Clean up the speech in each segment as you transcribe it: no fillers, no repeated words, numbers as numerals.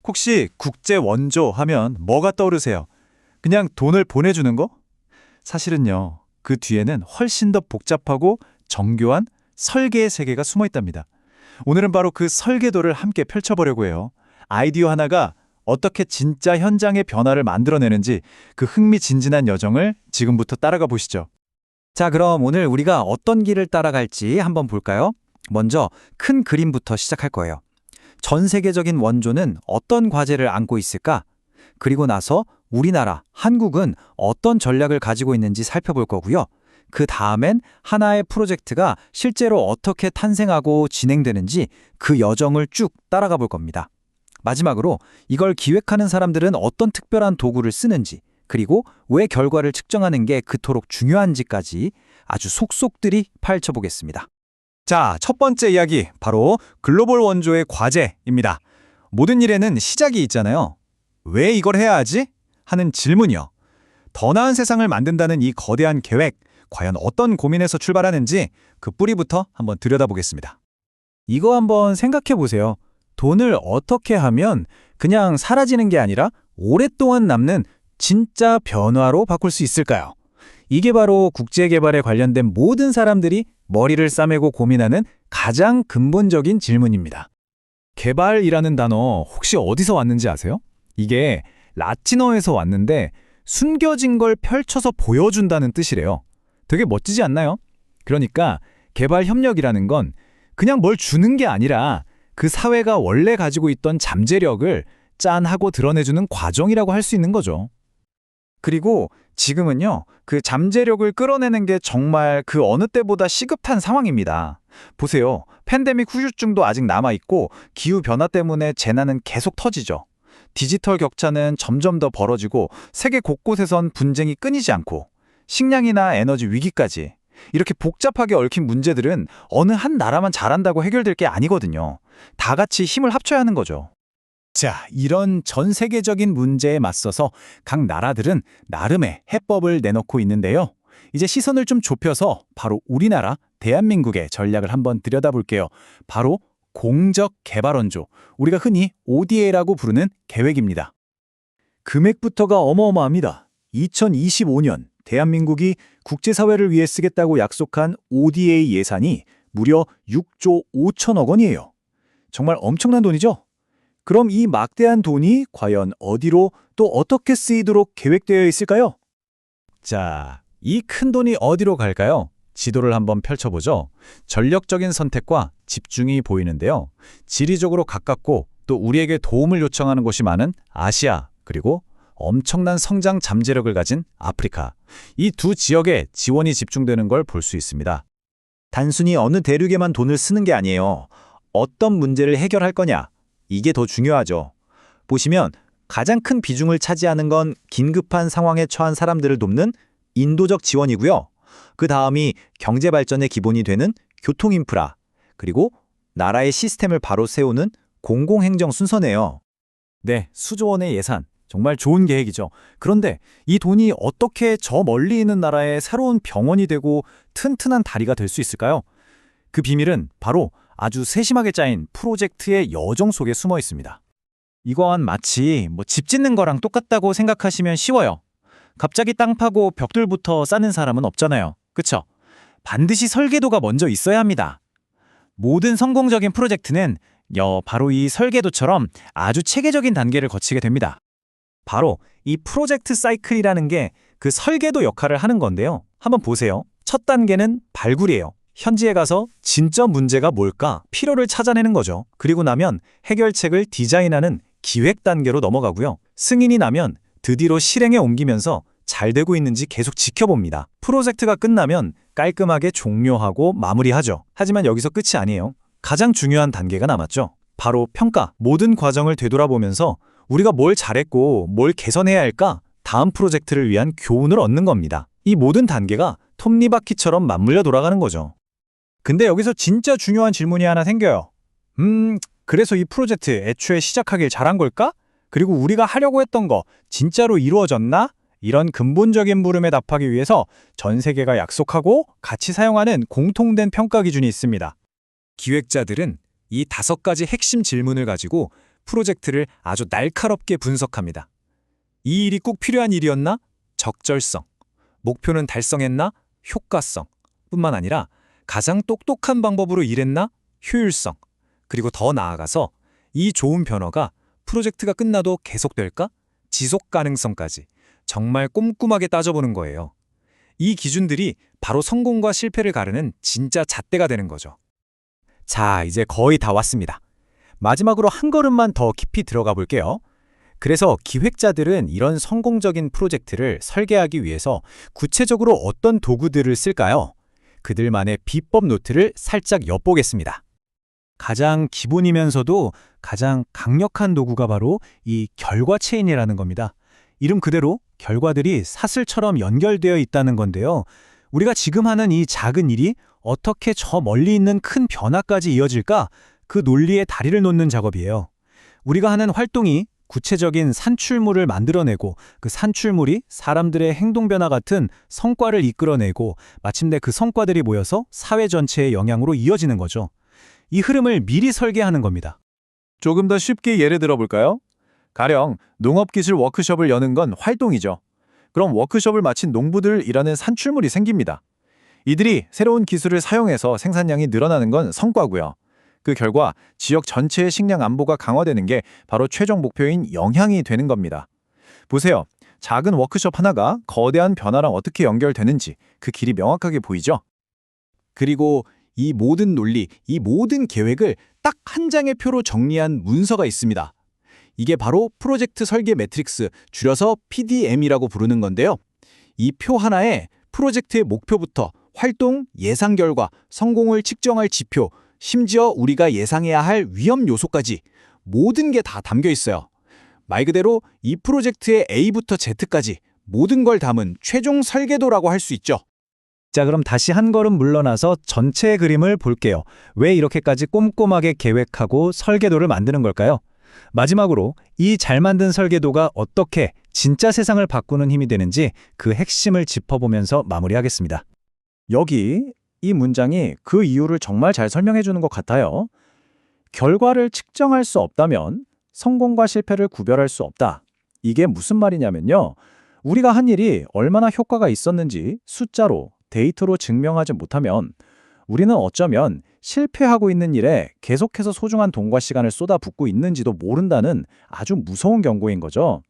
혹시 국제 원조 하면 뭐가 떠오르세요? 그냥 돈을 보내주는 거? 사실은요, 그 뒤에는 훨씬 더 복잡하고 정교한 설계의 세계가 숨어 있답니다. 오늘은 바로 그 설계도를 함께 펼쳐보려고 해요. 아이디어 하나가 어떻게 진짜 현장의 변화를 만들어내는지 그 흥미진진한 여정을 지금부터 따라가 보시죠. 자, 그럼 오늘 우리가 어떤 길을 따라갈지 한번 볼까요? 먼저 큰 그림부터 시작할 거예요. 전 세계적인 원조는 어떤 과제를 안고 있을까? 그리고 나서 우리나라, 한국은 어떤 전략을 가지고 있는지 살펴볼 거고요. 그 다음엔 하나의 프로젝트가 실제로 어떻게 탄생하고 진행되는지 그 여정을 쭉 따라가 볼 겁니다. 마지막으로 이걸 기획하는 사람들은 어떤 특별한 도구를 쓰는지, 그리고 왜 결과를 측정하는 게 그토록 중요한지까지 아주 속속들이 파헤쳐보겠습니다. 자, 첫 번째 이야기, 바로 글로벌 원조의 과제입니다. 모든 일에는 시작이 있잖아요. 왜 이걸 해야 하지? 하는 질문이요. 더 나은 세상을 만든다는 이 거대한 계획, 과연 어떤 고민에서 출발하는지 그 뿌리부터 한번 들여다보겠습니다. 이거 한번 생각해 보세요. 돈을 어떻게 하면 그냥 사라지는 게 아니라 오랫동안 남는 진짜 변화로 바꿀 수 있을까요? 이게 바로 국제개발에 관련된 모든 사람들이 머리를 싸매고 고민하는 가장 근본적인 질문입니다. 개발이라는 단어 혹시 어디서 왔는지 아세요? 이게 라틴어에서 왔는데 숨겨진 걸 펼쳐서 보여준다는 뜻이래요. 되게 멋지지 않나요? 그러니까 개발 협력이라는 건 그냥 뭘 주는 게 아니라 그 사회가 원래 가지고 있던 잠재력을 짠하고 드러내주는 과정이라고 할 수 있는 거죠. 그리고 지금은요, 그 잠재력을 끌어내는 게 정말 그 어느 때보다 시급한 상황입니다. 보세요. 팬데믹 후유증도 아직 남아있고 기후변화 때문에 재난은 계속 터지죠. 디지털 격차는 점점 더 벌어지고 세계 곳곳에선 분쟁이 끊이지 않고 식량이나 에너지 위기까지 이렇게 복잡하게 얽힌 문제들은 어느 한 나라만 잘한다고 해결될 게 아니거든요. 다 같이 힘을 합쳐야 하는 거죠. 자, 이런 전 세계적인 문제에 맞서서 각 나라들은 나름의 해법을 내놓고 있는데요. 이제 시선을 좀 좁혀서 바로 우리나라, 대한민국의 전략을 한번 들여다볼게요. 바로 공적 개발 원조, 우리가 흔히 ODA라고 부르는 계획입니다. 금액부터가 어마어마합니다. 2025년 대한민국이 국제사회를 위해 쓰겠다고 약속한 ODA 예산이 무려 6조 5천억 원이에요. 정말 엄청난 돈이죠? 그럼 이 막대한 돈이 과연 어디로 또 어떻게 쓰이도록 계획되어 있을까요? 자, 이 큰 돈이 어디로 갈까요? 지도를 한번 펼쳐보죠. 전력적인 선택과 집중이 보이는데요. 지리적으로 가깝고 또 우리에게 도움을 요청하는 곳이 많은 아시아, 그리고 엄청난 성장 잠재력을 가진 아프리카. 이 두 지역에 지원이 집중되는 걸 볼 수 있습니다. 단순히 어느 대륙에만 돈을 쓰는 게 아니에요. 어떤 문제를 해결할 거냐? 이게 더 중요하죠. 보시면 가장 큰 비중을 차지하는 건 긴급한 상황에 처한 사람들을 돕는 인도적 지원이고요. 그 다음이 경제 발전의 기본이 되는 교통 인프라, 그리고 나라의 시스템을 바로 세우는 공공행정 순서네요. 네, 수조 원의 예산. 정말 좋은 계획이죠. 그런데 이 돈이 어떻게 저 멀리 있는 나라의 새로운 병원이 되고 튼튼한 다리가 될 수 있을까요? 그 비밀은 바로 아주 세심하게 짜인 프로젝트의 여정 속에 숨어 있습니다. 이건 마치 집 짓는 거랑 똑같다고 생각하시면 쉬워요. 갑자기 땅 파고 벽돌부터 쌓는 사람은 없잖아요. 그쵸? 반드시 설계도가 먼저 있어야 합니다. 모든 성공적인 프로젝트는 바로 이 설계도처럼 아주 체계적인 단계를 거치게 됩니다. 바로 이 프로젝트 사이클이라는 게 그 설계도 역할을 하는 건데요. 한번 보세요. 첫 단계는 발굴이에요. 현지에 가서 진짜 문제가 뭘까 필요를 찾아내는 거죠. 그리고 나면 해결책을 디자인하는 기획 단계로 넘어가고요. 승인이 나면 드디어 실행에 옮기면서 잘 되고 있는지 계속 지켜봅니다. 프로젝트가 끝나면 깔끔하게 종료하고 마무리하죠. 하지만 여기서 끝이 아니에요. 가장 중요한 단계가 남았죠. 바로 평가. 모든 과정을 되돌아보면서 우리가 뭘 잘했고 뭘 개선해야 할까? 다음 프로젝트를 위한 교훈을 얻는 겁니다. 이 모든 단계가 톱니바퀴처럼 맞물려 돌아가는 거죠. 근데 여기서 진짜 중요한 질문이 하나 생겨요. 그래서 이 프로젝트 애초에 시작하길 잘한 걸까? 그리고 우리가 하려고 했던 거 진짜로 이루어졌나? 이런 근본적인 물음에 답하기 위해서 전 세계가 약속하고 같이 사용하는 공통된 평가 기준이 있습니다. 기획자들은 이 5가지 핵심 질문을 가지고 프로젝트를 아주 날카롭게 분석합니다. 이 일이 꼭 필요한 일이었나? 적절성. 목표는 달성했나? 효과성. 뿐만 아니라 가장 똑똑한 방법으로 일했나? 효율성. 그리고 더 나아가서 이 좋은 변화가 프로젝트가 끝나도 계속될까? 지속 가능성까지 정말 꼼꼼하게 따져보는 거예요. 이 기준들이 바로 성공과 실패를 가르는 진짜 잣대가 되는 거죠. 자, 이제 거의 다 왔습니다. 마지막으로 한 걸음만 더 깊이 들어가 볼게요. 그래서 기획자들은 이런 성공적인 프로젝트를 설계하기 위해서 구체적으로 어떤 도구들을 쓸까요? 그들만의 비법 노트를 살짝 엿보겠습니다. 가장 기본이면서도 가장 강력한 도구가 바로 이 결과 체인이라는 겁니다. 이름 그대로 결과들이 사슬처럼 연결되어 있다는 건데요. 우리가 지금 하는 이 작은 일이 어떻게 저 멀리 있는 큰 변화까지 이어질까? 그 논리에 다리를 놓는 작업이에요. 우리가 하는 활동이 구체적인 산출물을 만들어내고 그 산출물이 사람들의 행동 변화 같은 성과를 이끌어내고 마침내 그 성과들이 모여서 사회 전체의 영향으로 이어지는 거죠. 이 흐름을 미리 설계하는 겁니다. 조금 더 쉽게 예를 들어볼까요? 가령 농업기술 워크숍을 여는 건 활동이죠. 그럼 워크숍을 마친 농부들이라는 산출물이 생깁니다. 이들이 새로운 기술을 사용해서 생산량이 늘어나는 건 성과고요. 그 결과 지역 전체의 식량 안보가 강화되는 게 바로 최종 목표인 영향이 되는 겁니다. 보세요. 작은 워크숍 하나가 거대한 변화랑 어떻게 연결되는지 그 길이 명확하게 보이죠? 그리고 이 모든 논리, 이 모든 계획을 딱 한 장의 표로 정리한 문서가 있습니다. 이게 바로 프로젝트 설계 매트릭스, 줄여서 PDM이라고 부르는 건데요. 이 표 하나에 프로젝트의 목표부터 활동, 예상 결과, 성공을 측정할 지표, 심지어 우리가 예상해야 할 위험 요소까지 모든 게 다 담겨 있어요. 말 그대로 이 프로젝트의 A부터 Z까지 모든 걸 담은 최종 설계도라고 할 수 있죠. 자, 그럼 다시 한 걸음 물러나서 전체의 그림을 볼게요. 왜 이렇게까지 꼼꼼하게 계획하고 설계도를 만드는 걸까요? 마지막으로 이 잘 만든 설계도가 어떻게 진짜 세상을 바꾸는 힘이 되는지 그 핵심을 짚어보면서 마무리하겠습니다. 여기 이 문장이 그 이유를 정말 잘 설명해 주는 것 같아요. 결과를 측정할 수 없다면 성공과 실패를 구별할 수 없다. 이게 무슨 말이냐면요. 우리가 한 일이 얼마나 효과가 있었는지 숫자로, 데이터로 증명하지 못하면 우리는 어쩌면 실패하고 있는 일에 계속해서 소중한 돈과 시간을 쏟아붓고 있는지도 모른다는 아주 무서운 경고인 거죠.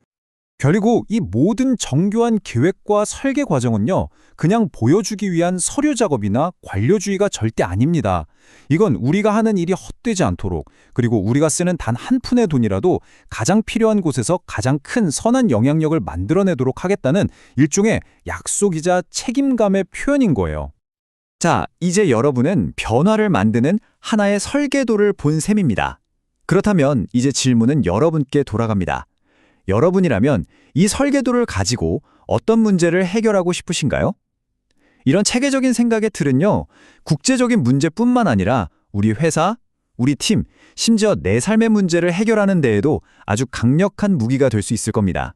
그리고 이 모든 정교한 계획과 설계 과정은요, 그냥 보여주기 위한 서류 작업이나 관료주의가 절대 아닙니다. 이건 우리가 하는 일이 헛되지 않도록, 그리고 우리가 쓰는 단 한 푼의 돈이라도 가장 필요한 곳에서 가장 큰 선한 영향력을 만들어내도록 하겠다는 일종의 약속이자 책임감의 표현인 거예요. 자, 이제 여러분은 변화를 만드는 하나의 설계도를 본 셈입니다. 그렇다면 이제 질문은 여러분께 돌아갑니다. 여러분이라면 이 설계도를 가지고 어떤 문제를 해결하고 싶으신가요? 이런 체계적인 생각의 틀은요, 국제적인 문제뿐만 아니라 우리 회사, 우리 팀, 심지어 내 삶의 문제를 해결하는 데에도 아주 강력한 무기가 될 수 있을 겁니다.